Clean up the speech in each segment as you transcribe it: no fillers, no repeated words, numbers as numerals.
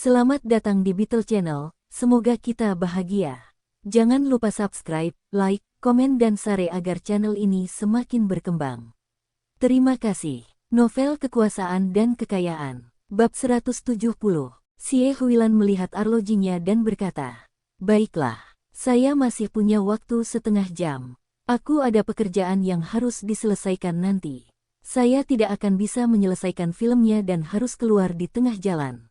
Selamat datang di Beetle Channel, semoga kita bahagia. Jangan lupa subscribe, like, komen dan share agar channel ini semakin berkembang. Terima kasih. Novel Kekuasaan dan Kekayaan. Bab 170. Xie Huilan melihat arlojinya dan berkata, "Baiklah, saya masih punya waktu setengah jam. Aku ada pekerjaan yang harus diselesaikan nanti. Saya tidak akan bisa menyelesaikan filmnya dan harus keluar di tengah jalan."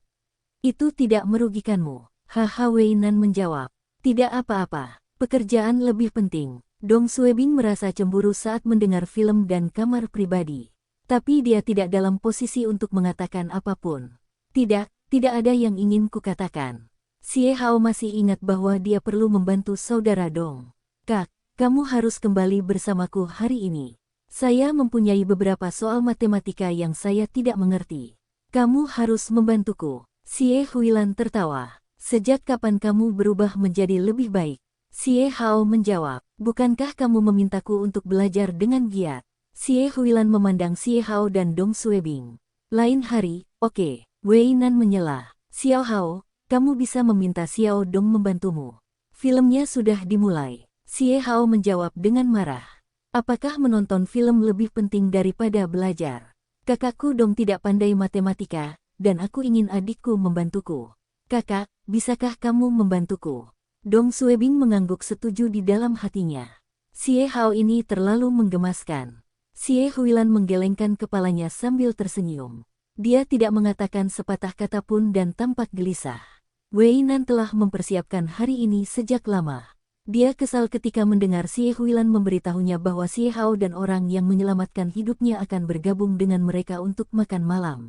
"Itu tidak merugikanmu?" Haha, Wei Nan menjawab. "Tidak apa-apa, pekerjaan lebih penting." Dong Suebing merasa cemburu saat mendengar film dan kamar pribadi. Tapi dia tidak dalam posisi untuk mengatakan apapun. Tidak ada yang ingin kukatakan." Xie Hao masih ingat bahwa dia perlu membantu saudara Dong. "Kak, kamu harus kembali bersamaku hari ini. Saya mempunyai beberapa soal matematika yang saya tidak mengerti. Kamu harus membantuku." Xie Huilan tertawa. "Sejak kapan kamu berubah menjadi lebih baik?" Xie Hao menjawab. "Bukankah kamu memintaku untuk belajar dengan giat?" Xie Huilan memandang Xie Hao dan Dong Suebing. "Lain hari, oke." Wei Nan menyela. "Xiao Hao, kamu bisa meminta Xiao Dong membantumu. Filmnya sudah dimulai." Xie Hao menjawab dengan marah. "Apakah menonton film lebih penting daripada belajar? Kakakku Dong tidak pandai matematika, dan aku ingin adikku membantuku. Kakak, bisakah kamu membantuku?" Dong Suebing mengangguk setuju di dalam hatinya. Xie Hao ini terlalu menggemaskan. Xie Huilan menggelengkan kepalanya sambil tersenyum. Dia tidak mengatakan sepatah kata pun dan tampak gelisah. Wei Nan telah mempersiapkan hari ini sejak lama. Dia kesal ketika mendengar Xie Huilan memberitahunya bahwa Xie Hao dan orang yang menyelamatkan hidupnya akan bergabung dengan mereka untuk makan malam.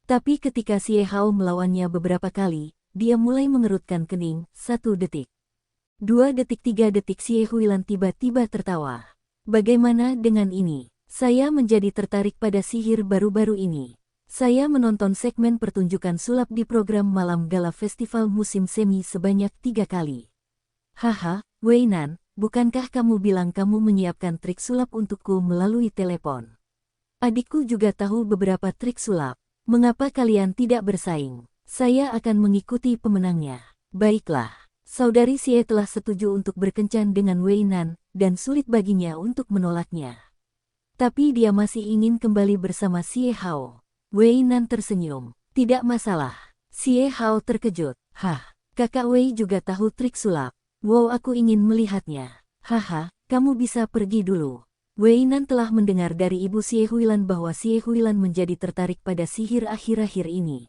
Tapi ketika Xie Hao melawannya beberapa kali, dia mulai mengerutkan kening. 1 detik. 2 detik, 3 detik. Xie Huilan tiba-tiba tertawa. "Bagaimana dengan ini? Saya menjadi tertarik pada sihir baru-baru ini. Saya menonton segmen pertunjukan sulap di program Malam Gala Festival Musim Semi sebanyak 3 kali. Haha, Wei Nan, bukankah kamu bilang kamu menyiapkan trik sulap untukku melalui telepon? Adikku juga tahu beberapa trik sulap. Mengapa kalian tidak bersaing? Saya akan mengikuti pemenangnya." "Baiklah." Saudari Xie telah setuju untuk berkencan dengan Wei Nan, dan sulit baginya untuk menolaknya. Tapi dia masih ingin kembali bersama Xie Hao. Wei Nan tersenyum. "Tidak masalah." Xie Hao terkejut. "Hah, kakak Wei juga tahu trik sulap? Wow, aku ingin melihatnya." "Haha, kamu bisa pergi dulu." Wei Nan telah mendengar dari ibu Xie Huilan bahwa Xie Huilan menjadi tertarik pada sihir akhir-akhir ini.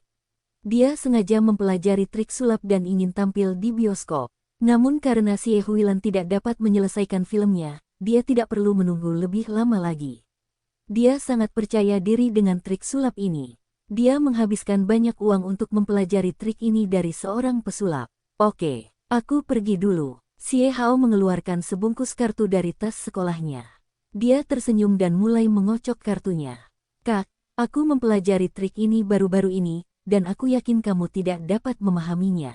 Dia sengaja mempelajari trik sulap dan ingin tampil di bioskop. Namun karena Xie Huilan tidak dapat menyelesaikan filmnya, dia tidak perlu menunggu lebih lama lagi. Dia sangat percaya diri dengan trik sulap ini. Dia menghabiskan banyak uang untuk mempelajari trik ini dari seorang pesulap. "Oke, aku pergi dulu." Xie Hao mengeluarkan sebungkus kartu dari tas sekolahnya. Dia tersenyum dan mulai mengocok kartunya. "Kak, aku mempelajari trik ini baru-baru ini, dan aku yakin kamu tidak dapat memahaminya."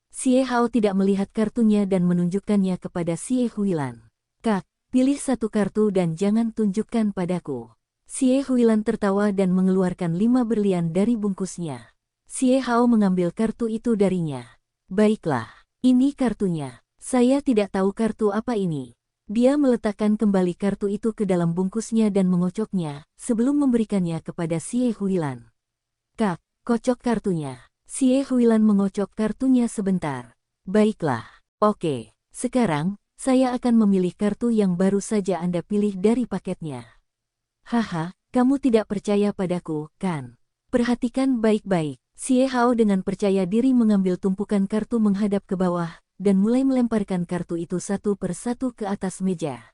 Xie Hao tidak melihat kartunya dan menunjukkannya kepada Xie Huilan. "Kak, pilih satu kartu dan jangan tunjukkan padaku." Xie Huilan tertawa dan mengeluarkan 5 berlian dari bungkusnya. Xie Hao mengambil kartu itu darinya. "Baiklah, ini kartunya. Saya tidak tahu kartu apa ini." Dia meletakkan kembali kartu itu ke dalam bungkusnya dan mengocoknya, sebelum memberikannya kepada Xie Huilan. "Kak, kocok kartunya." Xie Huilan mengocok kartunya sebentar. "Baiklah, oke. Sekarang, saya akan memilih kartu yang baru saja Anda pilih dari paketnya." "Haha, kamu tidak percaya padaku, kan? Perhatikan baik-baik." Xie Hao dengan percaya diri mengambil tumpukan kartu menghadap ke bawah, dan mulai melemparkan kartu itu satu per satu ke atas meja.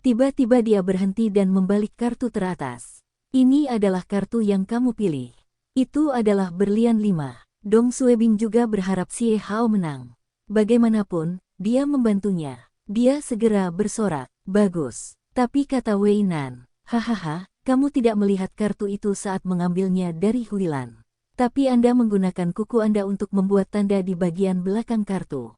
Tiba-tiba dia berhenti dan membalik kartu teratas. "Ini adalah kartu yang kamu pilih. Itu adalah berlian 5. Dong Suebing juga berharap Xie Hao menang. Bagaimanapun, dia membantunya. Dia segera bersorak. "Bagus. Tapi," kata Wei Nan, "hahaha, kamu tidak melihat kartu itu saat mengambilnya dari Huilan. Tapi Anda menggunakan kuku Anda untuk membuat tanda di bagian belakang kartu.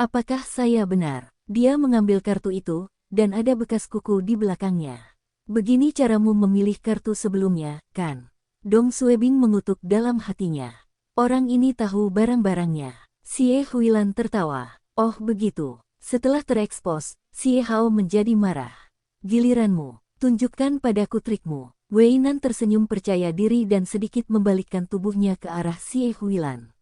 Apakah saya benar?" Dia mengambil kartu itu, dan ada bekas kuku di belakangnya. "Begini caramu memilih kartu sebelumnya, kan?" Dong Suebing mengutuk dalam hatinya. Orang ini tahu barang-barangnya. Xie Huilan tertawa. Oh begitu. Setelah terekspos, Xie Hao menjadi marah. Giliranmu, tunjukkan padaku trikmu. Wei Nan tersenyum percaya diri dan sedikit membalikkan tubuhnya ke arah Xie Huilan.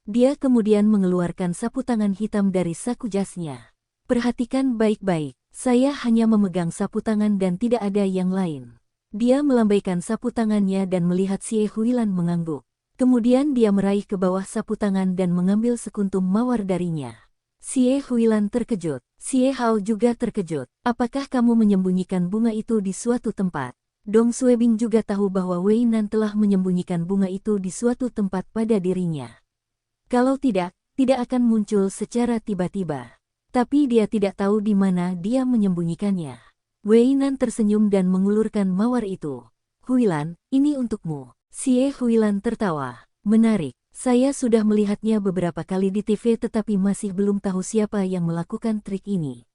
Dia kemudian mengeluarkan sapu tangan hitam dari saku jasnya. Perhatikan baik-baik, saya hanya memegang sapu tangan dan tidak ada yang lain. Dia melambaikan sapu tangannya dan melihat Xie Huilan mengangguk. Kemudian dia meraih ke bawah sapu tangan dan mengambil sekuntum mawar darinya. Xie Huilan terkejut. Xie Hao juga terkejut. Apakah kamu menyembunyikan bunga itu di suatu tempat? Dong Suebing juga tahu bahwa Wei Nan telah menyembunyikan bunga itu di suatu tempat pada dirinya. Kalau tidak, tidak akan muncul secara tiba-tiba. Tapi dia tidak tahu di mana dia menyembunyikannya. Wei Nan tersenyum dan mengulurkan mawar itu. Huilan, ini untukmu. Xie Huilan tertawa. Menarik, saya sudah melihatnya beberapa kali di TV tetapi masih belum tahu siapa yang melakukan trik ini.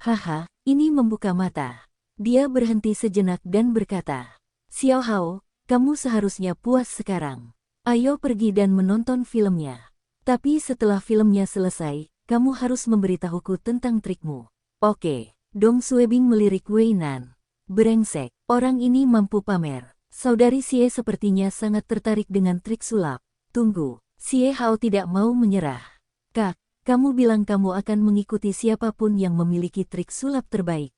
Haha, ini membuka mata. Dia berhenti sejenak dan berkata, Xiao Hao, kamu seharusnya puas sekarang. Ayo pergi dan menonton filmnya. Tapi setelah filmnya selesai, kamu harus memberitahuku tentang trikmu. Oke, Dong Suebing melirik Wei Nan. Brengsek, orang ini mampu pamer. Saudari Xie sepertinya sangat tertarik dengan trik sulap. Tunggu, Xie Hao tidak mau menyerah. Kak, kamu bilang kamu akan mengikuti siapapun yang memiliki trik sulap terbaik.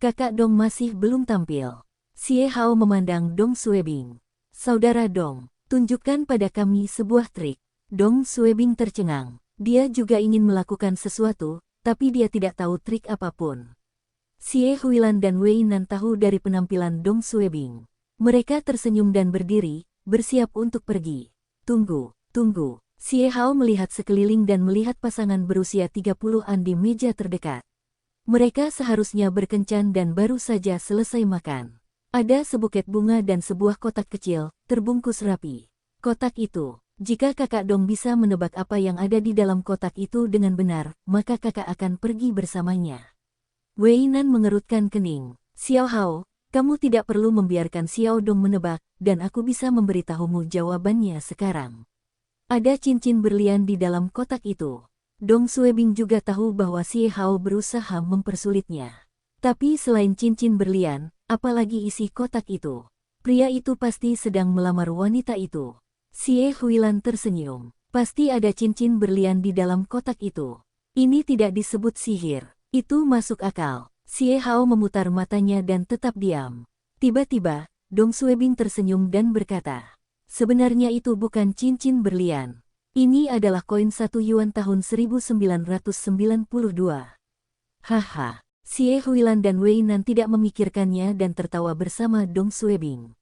Kakak Dong masih belum tampil. Xie Hao memandang Dong Suebing. Saudara Dong, tunjukkan pada kami sebuah trik. Dong Suebing tercengang. Dia juga ingin melakukan sesuatu, tapi dia tidak tahu trik apapun. Xie Huilan dan Wei Nan tahu dari penampilan Dong Suebing. Mereka tersenyum dan berdiri, bersiap untuk pergi. Tunggu, tunggu. Xie Hao melihat sekeliling dan melihat pasangan berusia 30-an di meja terdekat. Mereka seharusnya berkencan dan baru saja selesai makan. Ada sebuket bunga dan sebuah kotak kecil, terbungkus rapi. Kotak itu, jika kakak Dong bisa menebak apa yang ada di dalam kotak itu dengan benar, maka kakak akan pergi bersamanya. Wei Nan mengerutkan kening. Xiao Hao, kamu tidak perlu membiarkan Xiao Dong menebak, dan aku bisa memberitahumu jawabannya sekarang. Ada cincin berlian di dalam kotak itu. Dong Suebing juga tahu bahwa Xie Hao berusaha mempersulitnya. Tapi selain cincin berlian, apalagi isi kotak itu? Pria itu pasti sedang melamar wanita itu. Xie Huilan tersenyum. Pasti ada cincin berlian di dalam kotak itu. Ini tidak disebut sihir. Itu masuk akal. Xie Hao memutar matanya dan tetap diam. Tiba-tiba, Dong Suebing tersenyum dan berkata, sebenarnya itu bukan cincin berlian. Ini adalah koin 1 yuan tahun 1992. Haha, Xie Huilan dan Wei Nan tidak memikirkannya dan tertawa bersama Dong Suebing.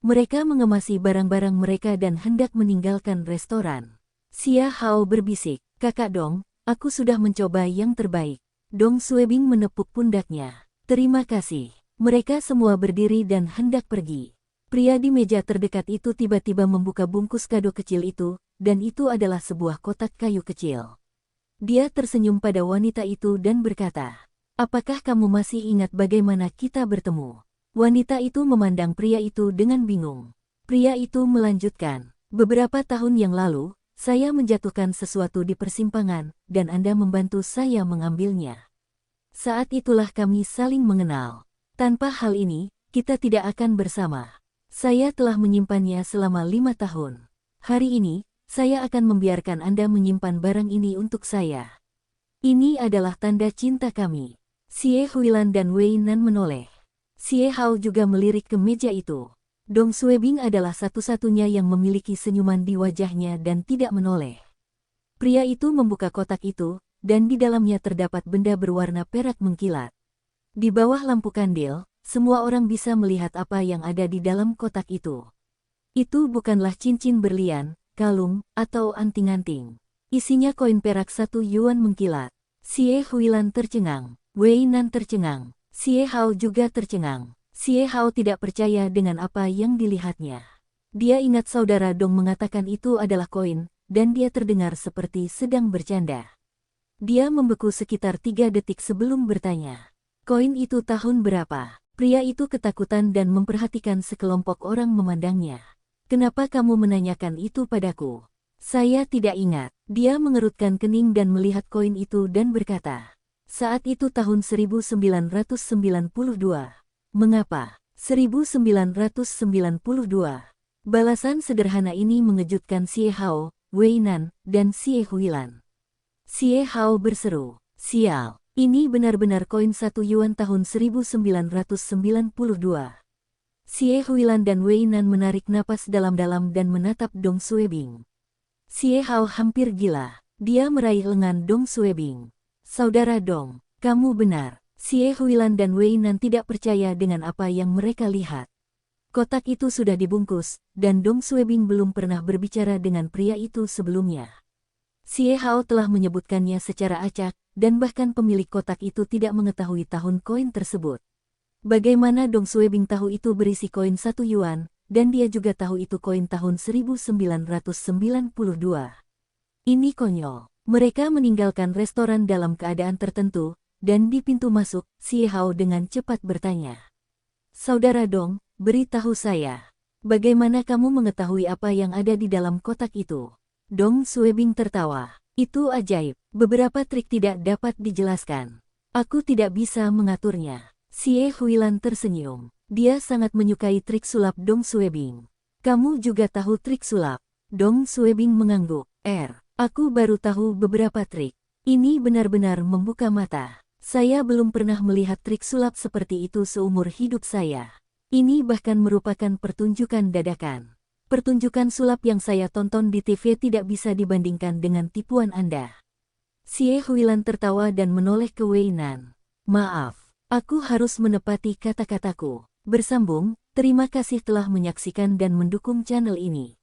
Mereka mengemasi barang-barang mereka dan hendak meninggalkan restoran. Xie Hao berbisik, kakak Dong, aku sudah mencoba yang terbaik. Dong Suebing menepuk pundaknya. Terima kasih. Mereka semua berdiri dan hendak pergi. Pria di meja terdekat itu tiba-tiba membuka bungkus kado kecil itu, dan itu adalah sebuah kotak kayu kecil. Dia tersenyum pada wanita itu dan berkata, apakah kamu masih ingat bagaimana kita bertemu? Wanita itu memandang pria itu dengan bingung. Pria itu melanjutkan, beberapa tahun yang lalu, saya menjatuhkan sesuatu di persimpangan, dan Anda membantu saya mengambilnya. Saat itulah kami saling mengenal. Tanpa hal ini, kita tidak akan bersama. Saya telah menyimpannya selama 5 tahun. Hari ini, saya akan membiarkan Anda menyimpan barang ini untuk saya. Ini adalah tanda cinta kami. Xie Huilan dan Wei Nan menoleh. Xie Hao juga melirik ke meja itu. Dong Suebing adalah satu-satunya yang memiliki senyuman di wajahnya dan tidak menoleh. Pria itu membuka kotak itu, dan di dalamnya terdapat benda berwarna perak mengkilat. Di bawah lampu kandil, semua orang bisa melihat apa yang ada di dalam kotak itu. Itu bukanlah cincin berlian, kalung, atau anting-anting. Isinya koin perak 1 yuan mengkilat. Xie Huilan tercengang, Wei Nan tercengang, Xie Hao juga tercengang. Xie Hao tidak percaya dengan apa yang dilihatnya. Dia ingat saudara Dong mengatakan itu adalah koin, dan dia terdengar seperti sedang bercanda. Dia membeku sekitar 3 detik sebelum bertanya. Koin itu tahun berapa? Pria itu ketakutan dan memperhatikan sekelompok orang memandangnya. Kenapa kamu menanyakan itu padaku? Saya tidak ingat. Dia mengerutkan kening dan melihat koin itu dan berkata, saat itu tahun 1992. Mengapa? 1992. Balasan sederhana ini mengejutkan Xie Hao, Wei Nan, dan Xie Huilan. Xie Hao berseru, sial, ini benar-benar koin 1 yuan tahun 1992. Xie Huilan dan Wei Nan menarik napas dalam-dalam dan menatap Dong Suebing. Xie Hao hampir gila. Dia meraih lengan Dong Suebing. Saudara Dong, kamu benar. Xie Huilan dan Wei Nan tidak percaya dengan apa yang mereka lihat. Kotak itu sudah dibungkus, dan Dong Suebing belum pernah berbicara dengan pria itu sebelumnya. Xie Hao telah menyebutkannya secara acak, dan bahkan pemilik kotak itu tidak mengetahui tahun koin tersebut. Bagaimana Dong Suebing tahu itu berisi koin 1 yuan, dan dia juga tahu itu koin tahun 1992. Ini konyol. Mereka meninggalkan restoran dalam keadaan tertentu, dan di pintu masuk, Xie Hao dengan cepat bertanya. Saudara Dong, beritahu saya. Bagaimana kamu mengetahui apa yang ada di dalam kotak itu? Dong Suebing tertawa. Itu ajaib. Beberapa trik tidak dapat dijelaskan. Aku tidak bisa mengaturnya. Xie Huilan tersenyum. Dia sangat menyukai trik sulap Dong Suebing. Kamu juga tahu trik sulap? Dong Suebing mengangguk. Aku baru tahu beberapa trik. Ini benar-benar membuka mata. Saya belum pernah melihat trik sulap seperti itu seumur hidup saya. Ini bahkan merupakan pertunjukan dadakan. Pertunjukan sulap yang saya tonton di TV tidak bisa dibandingkan dengan tipuan Anda. Xie Huilan tertawa dan menoleh ke Wei Nan. Maaf, aku harus menepati kata-kataku. Bersambung, terima kasih telah menyaksikan dan mendukung channel ini.